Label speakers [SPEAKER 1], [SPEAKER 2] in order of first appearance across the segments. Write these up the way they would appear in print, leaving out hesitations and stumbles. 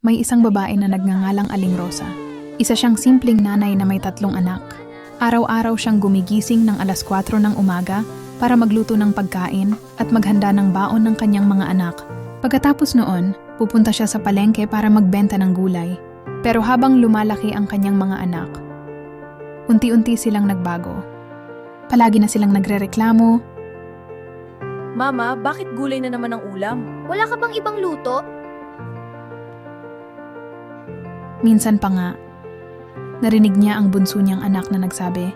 [SPEAKER 1] May isang babae na nagngangalang Aling Rosa. Isa siyang simpleng nanay na may 3 anak. Araw-araw siyang gumigising ng alas 4 ng umaga para magluto ng pagkain at maghanda ng baon ng kanyang mga anak. Pagkatapos noon, pupunta siya sa palengke para magbenta ng gulay. Pero habang lumalaki ang kanyang mga anak, unti-unti silang nagbago. Palagi na silang nagrereklamo.
[SPEAKER 2] Mama, bakit gulay na naman ang ulam?
[SPEAKER 3] Wala ka bang ibang luto?
[SPEAKER 1] Minsan pa nga, narinig niya ang bunso niyang anak na nagsabi,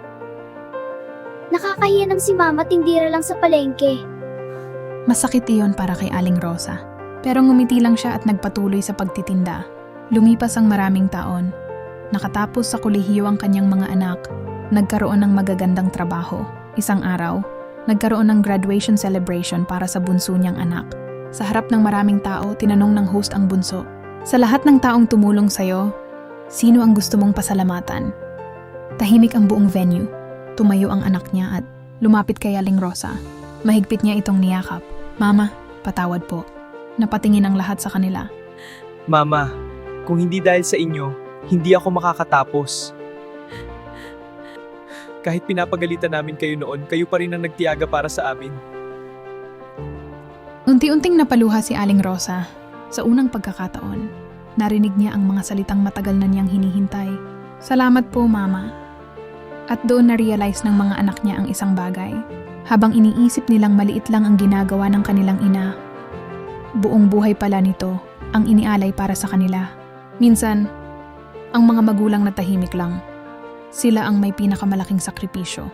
[SPEAKER 3] Nakakahiya ng si mama tindira lang sa palengke.
[SPEAKER 1] masakit iyon para kay Aling Rosa. Pero ngumiti lang siya at nagpatuloy sa pagtitinda. Lumipas ang maraming taon. Nakatapos sa kolehiyo ang kanyang mga anak, nagkaroon ng magagandang trabaho. Isang araw, nagkaroon ng graduation celebration para sa bunso niyang anak. Sa harap ng maraming tao, tinanong ng host ang bunso, sa lahat ng taong tumulong sa'yo, sino ang gusto mong pasalamatan? Tahimik ang buong venue. Tumayo ang anak niya at lumapit kay Aling Rosa. Mahigpit niya itong niyakap. Mama, patawad po. Napatingin ang lahat sa kanila.
[SPEAKER 4] Mama, kung hindi dahil sa inyo, hindi ako makakatapos. Kahit pinapagalitan namin kayo noon, kayo pa rin ang nagtiyaga para sa amin.
[SPEAKER 1] Unti-unting napaluha si Aling Rosa. Sa unang pagkakataon, narinig niya ang mga salitang matagal na niyang hinihintay. Salamat po, Mama. At doon na-realize ng mga anak niya ang isang bagay. Habang iniisip nilang maliit lang ang ginagawa ng kanilang ina, buong buhay pala nito ang inialay para sa kanila. Minsan, ang mga magulang na tahimik lang, sila ang may pinakamalaking sakripisyo.